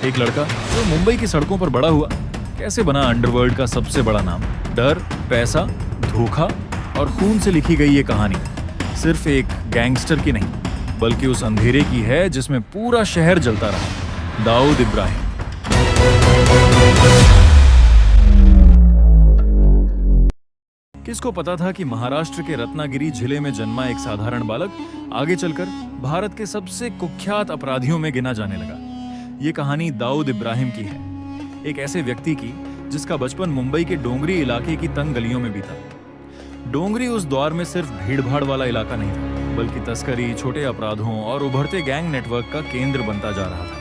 एक लड़का जो मुंबई की सड़कों पर बड़ा हुआ, कैसे बना अंडरवर्ल्ड का सबसे बड़ा नाम। डर, पैसा, धोखा और खून से लिखी गई ये कहानी सिर्फ एक गैंगस्टर की नहीं, बल्कि उस अंधेरे की है जिसमें पूरा शहर जलता रहा। दाऊद इब्राहिम। किसको पता था कि महाराष्ट्र के रत्नागिरी जिले में जन्मा एक साधारण बालक आगे चलकर भारत के सबसे कुख्यात अपराधियों में गिना जाने लगा। ये कहानी दाऊद इब्राहिम की है, एक ऐसे व्यक्ति की जिसका बचपन मुंबई के डोंगरी इलाके की तंग गलियों में बीता। डोंगरी उस दौर में सिर्फ भीड़-भाड़ वाला इलाका नहीं था, बल्कि तस्करी, छोटे अपराधों और उभरते गैंग नेटवर्क का केंद्र बनता जा रहा था।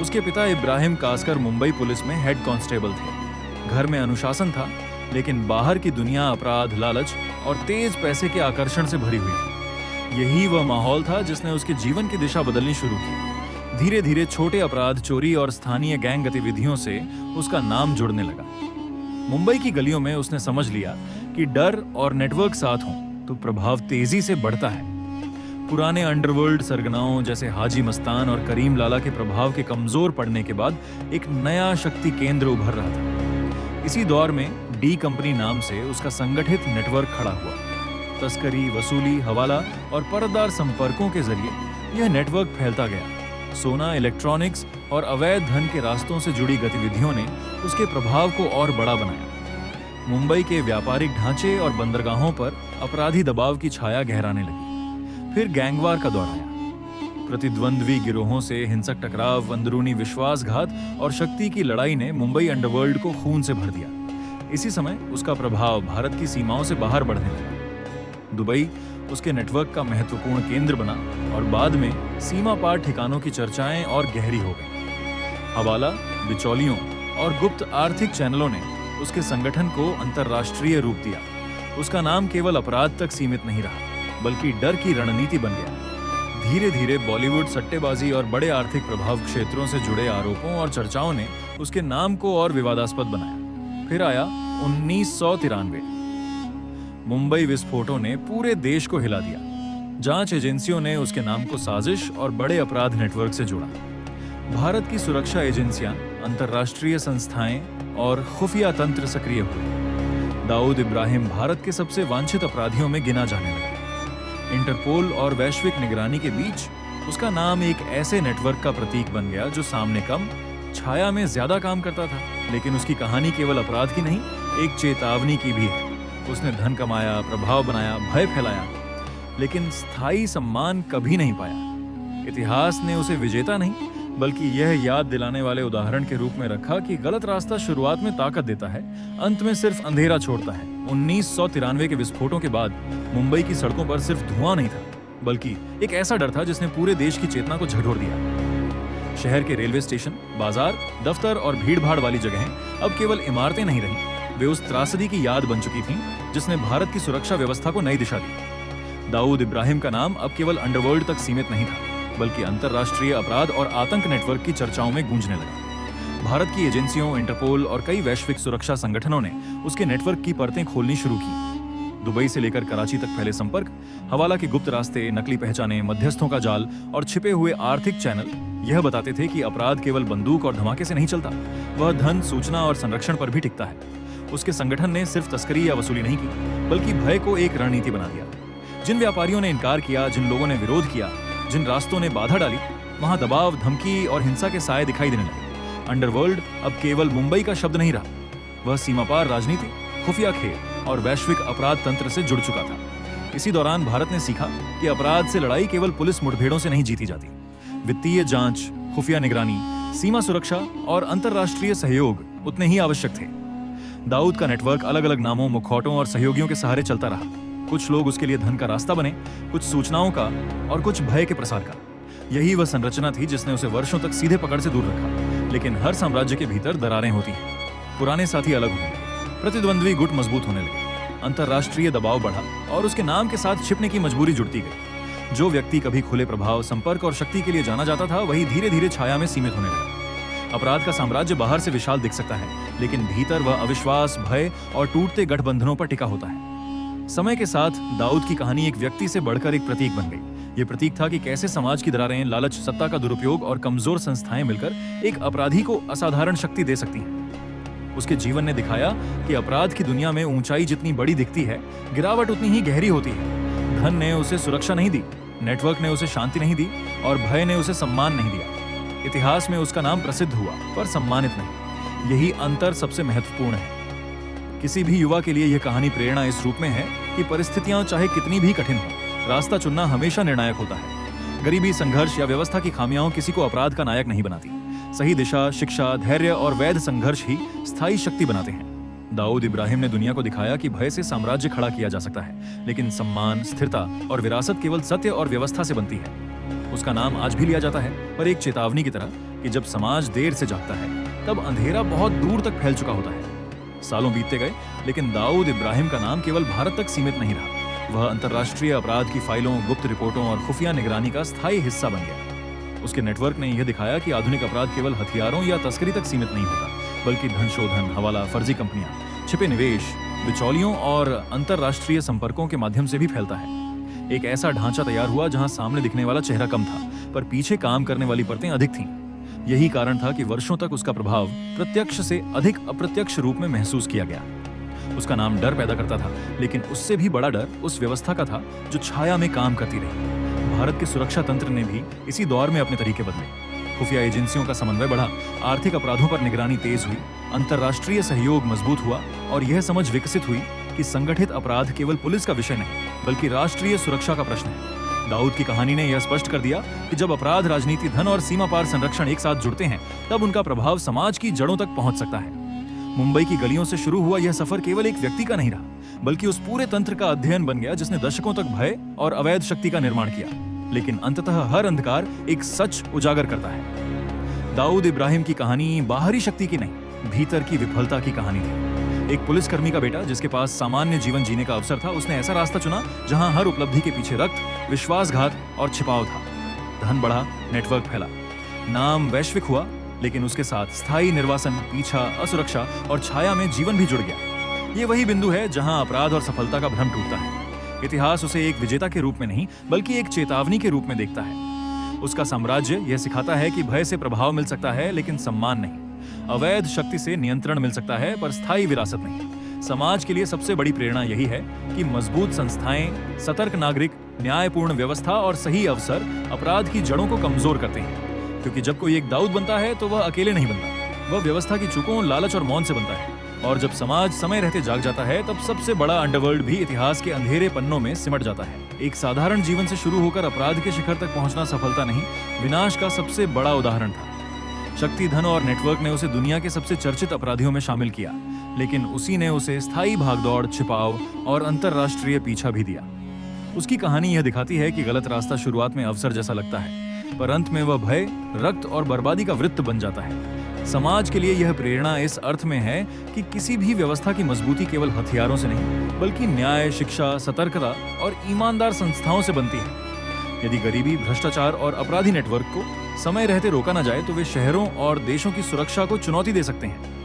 उसके पिता इब्राहिम कासकर मुंबई पुलिस में हेड कांस्टेबल थे। घर में अनुशासन था, लेकिन बाहर की दुनिया अपराध, लालच और तेज पैसे के आकर्षण से भरी हुई थी। यही वह माहौल था जिसने उसके जीवन की दिशा बदलनी शुरू की। धीरे धीरे छोटे अपराध, चोरी और स्थानीय गैंग गतिविधियों से उसका नाम जुड़ने लगा। मुंबई की गलियों में उसने समझ लिया कि डर और नेटवर्क साथ हों तो प्रभाव तेजी से बढ़ता है। पुराने अंडरवर्ल्ड सरगनाओं जैसे हाजी मस्तान और करीम लाला के प्रभाव के कमजोर पड़ने के बाद एक नया शक्ति केंद्र उभर रहा था। इसी दौर में डी कंपनी नाम से उसका संगठित नेटवर्क खड़ा हुआ। तस्करी, वसूली, हवाला और परतदार संपर्कों के जरिए यह नेटवर्क फैलता गया। सोना, इलेक्ट्रॉनिक्स और अवैध धन के रास्तों से जुड़ी गतिविधियों ने उसके प्रभाव को और बड़ा बनाया। मुंबई के व्यापारिक ढांचे और बंदरगाहों पर अपराधी दबाव की छाया गहराने लगी। फिर गैंगवार का दौर आया। प्रतिद्वंद्वी गिरोहों से हिंसक टकराव, अंदरूनी विश्वासघात और शक्ति की लड़ाई ने मुंबई अंडरवर्ल्ड को खून से भर दिया। इसी समय उसका प्रभाव भारत की सीमाओं से बाहर बढ़ने लगा। दुबई उसके नेटवर्क का महत्वपूर्ण केंद्र बना और बाद में सीमा पार ठिकानों की चर्चाएं और गहरी हो गई। हवाला, बिचौलियों और गुप्त आर्थिक चैनलों ने उसके संगठन को अंतर्राष्ट्रीय रूप दिया। उसका नाम केवल अपराध तक सीमित नहीं रहा, बल्कि डर की रणनीति बन गया। धीरे धीरे बॉलीवुड, सट्टेबाजी और बड़े आर्थिक प्रभाव क्षेत्रों से जुड़े आरोपों और चर्चाओं ने उसके नाम को और विवादास्पद बनाया। फिर आया 1993। मुंबई विस्फोटों ने पूरे देश को हिला दिया। जांच एजेंसियों ने उसके नाम को साजिश और बड़े अपराध नेटवर्क से जोड़ा। भारत की सुरक्षा एजेंसियां, अंतर्राष्ट्रीय संस्थाएं और खुफिया तंत्र सक्रिय हुए। दाऊद इब्राहिम भारत के सबसे वांछित अपराधियों में गिना जाने लगा। इंटरपोल और वैश्विक निगरानी के बीच उसका नाम एक ऐसे नेटवर्क का प्रतीक बन गया जो सामने कम, छाया में ज्यादा काम करता था। लेकिन उसकी कहानी केवल अपराध की नहीं, एक चेतावनी की भी है। उसने धन कमाया, प्रभाव बनाया, भय फैलाया, लेकिन स्थायी सम्मान कभी नहीं पाया। इतिहास ने उसे विजेता नहीं, बल्कि यह याद दिलाने वाले उदाहरण के रूप में रखा कि गलत रास्ता शुरुआत में ताकत देता है, अंत में सिर्फ अंधेरा छोड़ता है। 1993 के विस्फोटों के बाद मुंबई की सड़कों पर सिर्फ धुआं नहीं था, बल्कि एक ऐसा डर था जिसने पूरे देश की चेतना को झकझोर दिया। शहर के रेलवे स्टेशन, बाजार, दफ्तर और भीड़-भाड़ वाली जगहें अब केवल इमारतें नहीं रहीं, वे उस त्रासदी की याद बन चुकी थीं जिसने भारत की सुरक्षा व्यवस्था को नई दिशा दी। दाऊद इब्राहिम का नाम अब केवल अंडरवर्ल्ड तक सीमित नहीं था, बल्कि अंतर्राष्ट्रीय अपराध और आतंक नेटवर्क की चर्चाओं में गूंजने लगा। भारत की एजेंसियों, इंटरपोल और कई वैश्विक सुरक्षा संगठनों ने उसके नेटवर्क की परतें खोलनी शुरू की। दुबई से लेकर कराची तक फैले संपर्क, हवाला के गुप्त रास्ते, नकली पहचाने, मध्यस्थों का जाल और छिपे हुए आर्थिक चैनल यह बताते थे कि अपराध केवल बंदूक और धमाके से नहीं चलता, वह धन, सूचना और संरक्षण पर भी टिकता है। उसके संगठन ने सिर्फ तस्करी या वसूली नहीं की, बल्कि भय को एक रणनीति बना दिया। जिन व्यापारियों ने इनकार किया, जिन लोगों ने विरोध किया, जिन रास्तों ने बाधा डाली, वहां दबाव, धमकी और हिंसा के साए दिखाई देने लगे। अंडरवर्ल्ड अब केवल मुंबई का शब्द नहीं रहा, वह सीमापार राजनीति, खुफिया खेल और वैश्विक अपराध तंत्र से जुड़ चुका था। इसी दौरान भारत ने सीखा कि अपराध से लड़ाई केवल पुलिस मुठभेड़ों से नहीं जीती जाती। वित्तीय जांच, खुफिया निगरानी, सीमा सुरक्षा और अंतर्राष्ट्रीय सहयोग उतने ही आवश्यक थे। दाऊद का नेटवर्क अलग अलग नामों, मुखौटों और सहयोगियों के सहारे चलता रहा। कुछ लोग उसके लिए धन का रास्ता बने, कुछ सूचनाओं का और कुछ भय के प्रसार का। यही वह संरचना थी जिसने उसे वर्षों तक सीधे पकड़ से दूर रखा। लेकिन हर साम्राज्य के भीतर दरारें होती हैं। पुराने साथी अलग हुए, प्रतिद्वंद्वी गुट मजबूत होने लगे, अंतर्राष्ट्रीय दबाव बढ़ा और उसके नाम के साथ छिपने की मजबूरी जुड़ती गई। जो व्यक्ति कभी खुले प्रभाव, संपर्क और शक्ति के लिए जाना जाता था, वही धीरे धीरे छाया में सीमित होने लगा। अपराध का साम्राज्य बाहर से विशाल दिख सकता है, लेकिन भीतर वह अविश्वास, भय और टूटते गठबंधनों पर टिका होता है। समय के साथ दाऊद की कहानी एक व्यक्ति से बढ़कर एक प्रतीक बन गई, ये प्रतीक था कि कैसे समाज की दरारें, लालच, सत्ता का दुरुपयोग और कमजोर संस्थाएं मिलकर एक अपराधी को असाधारण शक्ति दे सकती हैं। उसके जीवन ने दिखाया कि अपराध की दुनिया में ऊंचाई जितनी बड़ी दिखती है, गिरावट उतनी ही गहरी होती है। धन ने उसे सुरक्षा नहीं दी, नेटवर्क ने उसे शांति नहीं दी और भय ने उसे सम्मान नहीं दिया। इतिहास में उसका नाम प्रसिद्ध हुआ पर सम्मानित नहीं। यही अंतर सबसे महत्वपूर्ण है। किसी भी युवा के लिए यह कहानी प्रेरणा इस रूप में है कि परिस्थितियां चाहे कितनी भी कठिन हो, रास्ता चुनना हमेशा निर्णायक होता है। गरीबी, संघर्ष या व्यवस्था की खामियां किसी को अपराध का नायक नहीं बनाती। सही दिशा, शिक्षा, धैर्य और वैध संघर्ष ही स्थायी शक्ति बनाते हैं। दाऊद इब्राहिम ने दुनिया को दिखाया कि भय से साम्राज्य खड़ा किया जा सकता है, लेकिन सम्मान, स्थिरता और विरासत केवल सत्य और व्यवस्था से बनती है। उसका नाम आज भी लिया जाता है, पर एक चेतावनी की तरह कि जब समाज देर से जागता है तब अंधेरा बहुत दूर तक फैल चुका होता है। सालों बीतते गए, लेकिन दाऊद इब्राहिम का नाम केवल भारत तक सीमित नहीं रहा। वह अंतर्राष्ट्रीय अपराध की फाइलों, गुप्त रिपोर्टों और खुफिया निगरानी का स्थायी हिस्सा बन गया। उसके नेटवर्क ने यह दिखाया कि आधुनिक अपराध केवल हथियारों या तस्करी तक सीमित नहीं होता, बल्कि धन शोधन, हवाला, फर्जी कंपनियां, छिपे निवेश, बिचौलियों और अंतर्राष्ट्रीय संपर्कों के माध्यम से भी फैलता है। एक ऐसा ढांचा तैयार हुआ जहां सामने दिखने वाला चेहरा कम था, पर पीछे काम करने वाली परतें अधिक थीं। यही कारण था कि वर्षों तक उसका प्रभाव प्रत्यक्ष से अधिक अप्रत्यक्ष रूप में महसूस किया गया। उसका नाम डर पैदा करता था, लेकिन उससे भी बड़ा डर उस व्यवस्था का था जो छाया में काम करती रही। भारत के सुरक्षा तंत्र ने भी इसी दौर में अपने तरीके बदले। खुफिया एजेंसियों का समन्वय बढ़ा, आर्थिक अपराधों पर निगरानी तेज हुई, अंतर्राष्ट्रीय सहयोग मजबूत हुआ और यह समझ विकसित हुई कि संगठित अपराध केवल पुलिस का विषय नहीं, बल्कि राष्ट्रीय सुरक्षा का प्रश्न है। दाऊद की कहानी ने यह स्पष्ट कर दिया कि जब अपराध, राजनीति, धन और सीमा पार संरक्षण एक साथ जुड़ते हैं, तब उनका प्रभाव समाज की जड़ों तक पहुंच सकता है। मुंबई की गलियों से शुरू हुआ यह सफर केवल एक व्यक्ति का नहीं रहा, बल्कि उस पूरे तंत्र का अध्ययन बन गया जिसने दशकों तक भय और अवैध शक्ति का निर्माण किया। लेकिन अंततः हर अंधकार एक सच उजागर करता है। दाऊद इब्राहिम की कहानी बाहरी शक्ति की नहीं, भीतर की विफलता की कहानी थी। एक पुलिसकर्मी का बेटा जिसके पास सामान्य जीवन जीने का अवसर था, उसने ऐसा रास्ता चुना जहां हर उपलब्धि के पीछे रक्त, विश्वासघात और छिपाव था। धन बढ़ा, नेटवर्क फैला, नाम वैश्विक हुआ, लेकिन उसके साथ स्थायी निर्वासन, पीछा, असुरक्षा और छाया में जीवन भी जुड़ गया। ये वही बिंदु है जहां अपराध और सफलता का भ्रम टूटता है। इतिहास उसे एक विजेता के रूप में नहीं, बल्कि एक चेतावनी के रूप में देखता है। उसका साम्राज्य यह सिखाता है कि भय से प्रभाव मिल सकता है, लेकिन सम्मान नहीं। अवैध शक्ति से नियंत्रण मिल सकता है, पर स्थायी विरासत नहीं। समाज के लिए सबसे बड़ी प्रेरणा यही है कि मजबूत संस्थाएं, सतर्क नागरिक, न्यायपूर्ण व्यवस्था और सही अवसर अपराध की जड़ों को कमजोर करते हैं। क्योंकि जब कोई एक दाऊद बनता है तो वह अकेले नहीं बनता, वह व्यवस्था की चूकों, लालच और मौन से बनता है। और जब समाज समय रहते जाग जाता है, तब सबसे बड़ा अंडरवर्ल्ड भी इतिहास के अंधेरे पन्नों में सिमट जाता है। एक साधारण जीवन से शुरू होकर अपराध के शिखर तक पहुंचना सफलता नहीं, विनाश का सबसे बड़ा उदाहरण था। शक्ति, धन और नेटवर्क ने उसे दुनिया के सबसे चर्चित अपराधियों में शामिल किया, लेकिन उसी ने उसे स्थायी भागदौड़, छिपाव और अंतर्राष्ट्रीय पीछा भी दिया। उसकी कहानी यह दिखाती है कि गलत रास्ता शुरुआत में अवसर जैसा लगता है, पर अंत में वह भय, रक्त और बर्बादी का वृत्त बन जाता है। समाज के लिए यह प्रेरणा इस अर्थ में है कि किसी भी व्यवस्था की मजबूती केवल हथियारों से नहीं, बल्कि न्याय, शिक्षा, सतर्कता और ईमानदार संस्थाओं से बनती है। यदि गरीबी, भ्रष्टाचार और अपराधी नेटवर्क को समय रहते रोका न जाए, तो वे शहरों और देशों की सुरक्षा को चुनौती दे सकते हैं।